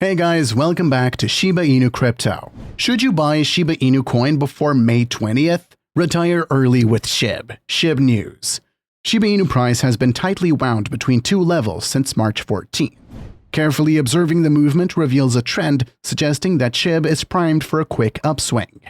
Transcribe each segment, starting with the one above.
Hey guys, welcome back to Shiba Inu Crypto. Should you buy Shiba Inu Coin before May 20th? Retire early with Shib. Shib News. Shiba Inu price has been tightly wound between two levels since March 14th. Carefully observing the movement reveals a trend suggesting that Shib is primed for a quick upswing.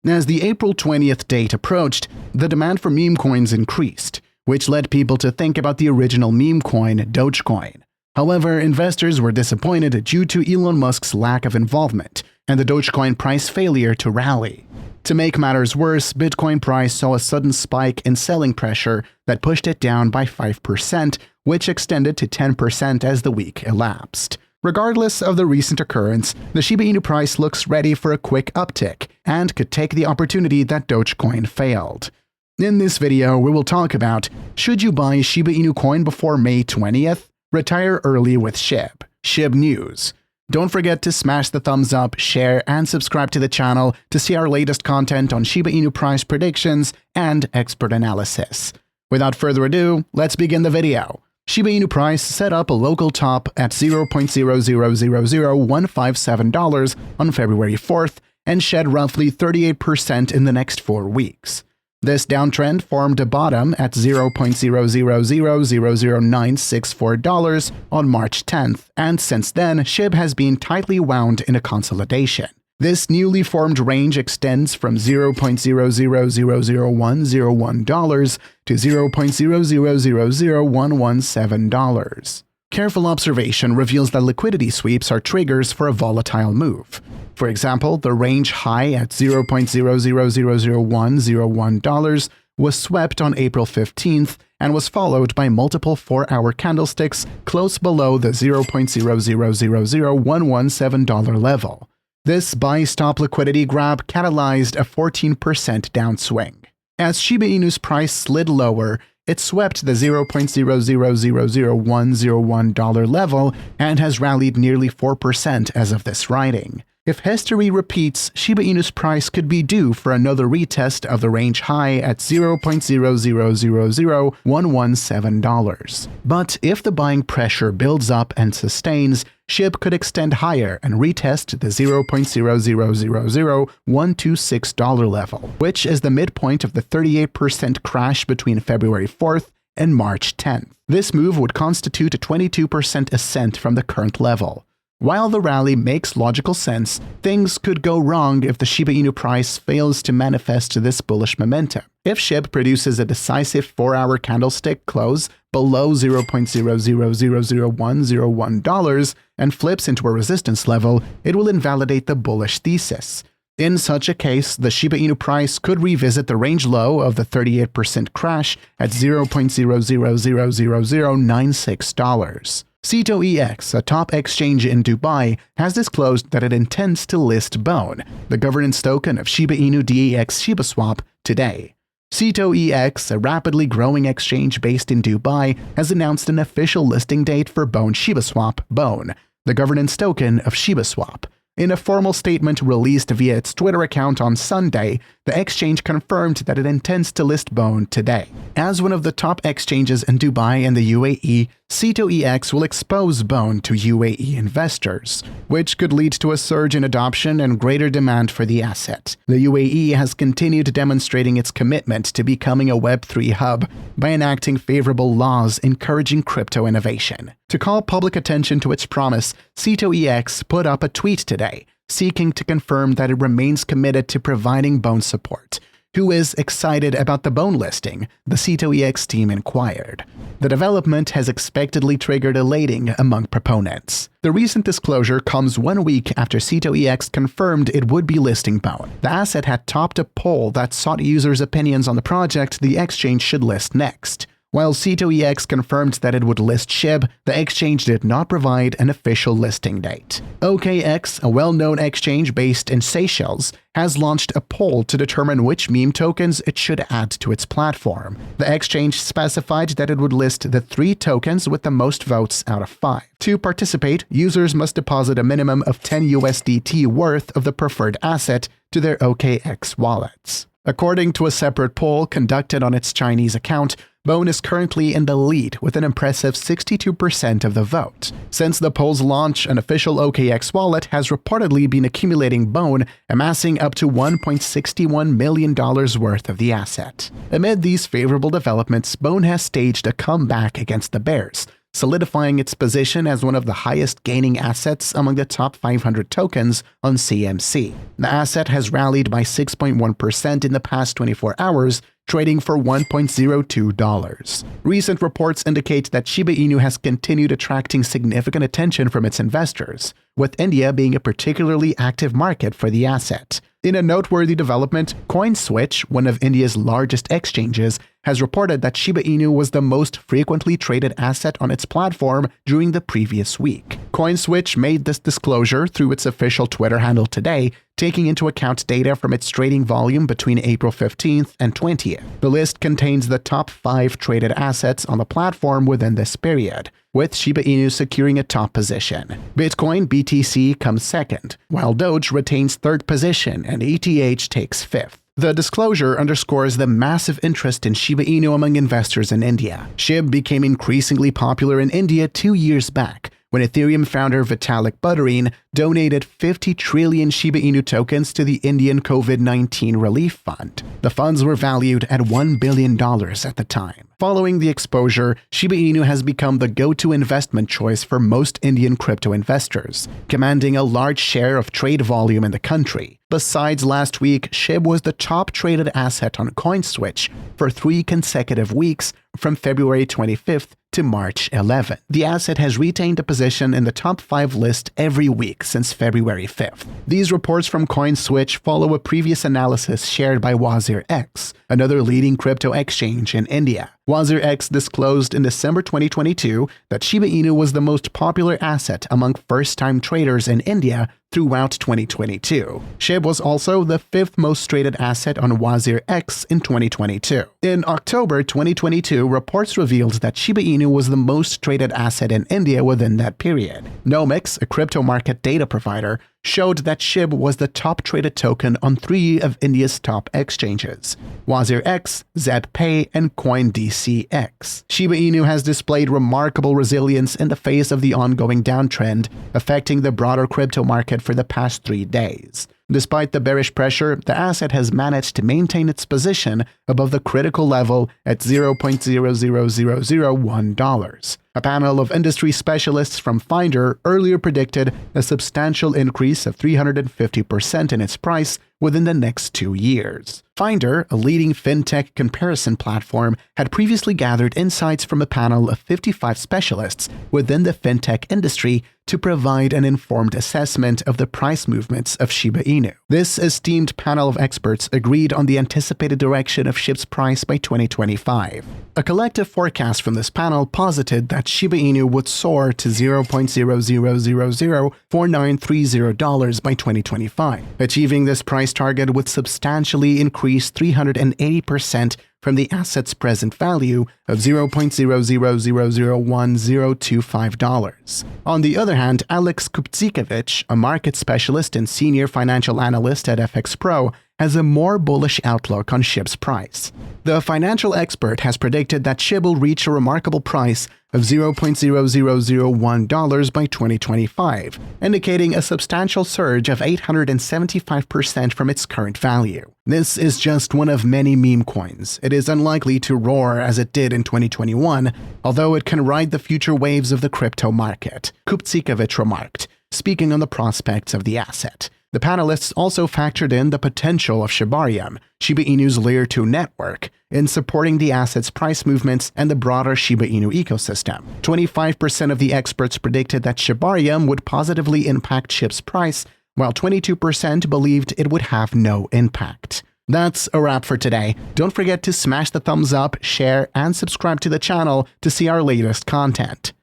As the April 20th date approached, the demand for meme coins increased, which led people to think about the original meme coin, Dogecoin. However, investors were disappointed due to Elon Musk's lack of involvement and the Dogecoin price failure to rally. To make matters worse, Bitcoin price saw a sudden spike in selling pressure that pushed it down by 5%, which extended to 10% as the week elapsed. Regardless of the recent occurrence, the Shiba Inu price looks ready for a quick uptick and could take the opportunity that Dogecoin failed. In this video, we will talk about: should you buy Shiba Inu coin before May 20th? Retire early with Shib. Shib News. Don't forget to smash the thumbs up, share, and subscribe to the channel to see our latest content on Shiba Inu price predictions and expert analysis. Without further ado, let's begin the video. Shiba Inu price set up a local top at $0.0000157 on February 4th and shed roughly 38% in the next 4 weeks. This downtrend formed a bottom at $0.000000964 on March 10th, and since then, Shib has been tightly wound in a consolidation. This newly formed range extends from $0.0000101 to $0.0000117. Careful observation reveals that liquidity sweeps are triggers for a volatile move. For example, the range high at $0.0000101 was swept on April 15th and was followed by multiple 4-hour candlesticks close below the $0.0000117 level. This buy-stop liquidity grab catalyzed a 14% downswing. As Shiba Inu's price slid lower, it swept the $0.0000101 level and has rallied nearly 4% as of this writing. If history repeats, Shiba Inu's price could be due for another retest of the range high at $0.0000117. But if the buying pressure builds up and sustains, Shib could extend higher and retest the $0.0000126 level, which is the midpoint of the 38% crash between February 4th and March 10th. This move would constitute a 22% ascent from the current level. While the rally makes logical sense, things could go wrong if the Shiba Inu price fails to manifest this bullish momentum. If Shib produces a decisive 4-hour candlestick close below $0.0000101 and flips into a resistance level, it will invalidate the bullish thesis. In such a case, the Shiba Inu price could revisit the range low of the 38% crash at $0.0000096. CETO-EX, a top exchange in Dubai, has disclosed that it intends to list BONE, the governance token of Shiba Inu DEX SHIBASWAP, today. CETO-EX, a rapidly growing exchange based in Dubai, has announced an official listing date for BONE SHIBASWAP, BONE, the governance token of SHIBASWAP. In a formal statement released via its Twitter account on Sunday, the exchange confirmed that it intends to list BONE today. As one of the top exchanges in Dubai and the UAE, CETO-EX will expose BONE to UAE investors, which could lead to a surge in adoption and greater demand for the asset. The UAE has continued demonstrating its commitment to becoming a Web3 hub by enacting favorable laws encouraging crypto innovation. To call public attention to its promise, CETO-EX put up a tweet today, seeking to confirm that it remains committed to providing BONE support. Who is excited about the BONE listing? The CETO-EX team inquired. The development has expectedly triggered elating among proponents. The recent disclosure comes 1 week after CETO-EX confirmed it would be listing BONE. The asset had topped a poll that sought users' opinions on the project the exchange should list next. While CETO-EX confirmed that it would list Shib, the exchange did not provide an official listing date. OKX, a well-known exchange based in Seychelles, has launched a poll to determine which meme tokens it should add to its platform. The exchange specified that it would list the 3 tokens with the most votes out of 5. To participate, users must deposit a minimum of 10 USDT worth of the preferred asset to their OKX wallets. According to a separate poll conducted on its Chinese account, Bone is currently in the lead with an impressive 62% of the vote. Since the poll's launch, an official OKX wallet has reportedly been accumulating Bone, amassing up to $1.61 million worth of the asset. Amid these favorable developments, Bone has staged a comeback against the bears, solidifying its position as one of the highest gaining assets among the top 500 tokens on CMC. The asset has rallied by 6.1% in the past 24 hours, trading for $1.02. Recent reports indicate that Shiba Inu has continued attracting significant attention from its investors, with India being a particularly active market for the asset. In a noteworthy development, CoinSwitch, one of India's largest exchanges, has reported that Shiba Inu was the most frequently traded asset on its platform during the previous week. CoinSwitch made this disclosure through its official Twitter handle today, taking into account data from its trading volume between April 15th and 20th. The list contains the top 5 traded assets on the platform within this period, with Shiba Inu securing a top position. Bitcoin BTC comes second, while Doge retains third position and ETH takes fifth. The disclosure underscores the massive interest in Shiba Inu among investors in India. Shib became increasingly popular in India 2 years back, when Ethereum founder Vitalik Buterin donated 50 trillion Shiba Inu tokens to the Indian COVID-19 Relief Fund. The funds were valued at $1 billion at the time. Following the exposure, Shiba Inu has become the go-to investment choice for most Indian crypto investors, commanding a large share of trade volume in the country. Besides last week, Shib was the top traded asset on CoinSwitch for 3 consecutive weeks from February 25th to March 11th. The asset has retained a position in the top 5 list every week since February 5th. These reports from CoinSwitch follow a previous analysis shared by WazirX, another leading crypto exchange in India. WazirX disclosed in December 2022 that Shiba Inu was the most popular asset among first-time traders in India throughout 2022. Shib was also the 5th most traded asset on WazirX in 2022. In October 2022, reports revealed that Shiba Inu was the most traded asset in India within that period. Nomics, a crypto market data provider, showed that Shib was the top traded token on 3 of India's top exchanges: WazirX, ZPay, and CoinDCX. Shiba Inu has displayed remarkable resilience in the face of the ongoing downtrend affecting the broader crypto market for the past 3 days. Despite the bearish pressure, the asset has managed to maintain its position above the critical level at $0.00001. A panel of industry specialists from Finder earlier predicted a substantial increase of 350% in its price within the next 2 years. Finder, a leading fintech comparison platform, had previously gathered insights from a panel of 55 specialists within the fintech industry to provide an informed assessment of the price movements of Shiba Inu. This esteemed panel of experts agreed on the anticipated direction of Shib's price by 2025. A collective forecast from this panel posited that Shiba Inu would soar to $0.0004930 by 2025. Achieving this price target would substantially increase 380% from the asset's present value of $0.0001025. On the other hand, Alex Kupcikevich, a market specialist and senior financial analyst at FX Pro, has a more bullish outlook on Shib's price. The financial expert has predicted that Shib will reach a remarkable price of $0.0001 by 2025, indicating a substantial surge of 875% from its current value. This is just one of many meme coins. It is unlikely to roar as it did in 2021, although it can ride the future waves of the crypto market, Kupcikevich remarked, speaking on the prospects of the asset. The panelists also factored in the potential of Shibarium, Shiba Inu's Layer 2 network, in supporting the asset's price movements and the broader Shiba Inu ecosystem. 25% of the experts predicted that Shibarium would positively impact Shib's price, while 22% believed it would have no impact. That's a wrap for today. Don't forget to smash the thumbs up, share, and subscribe to the channel to see our latest content.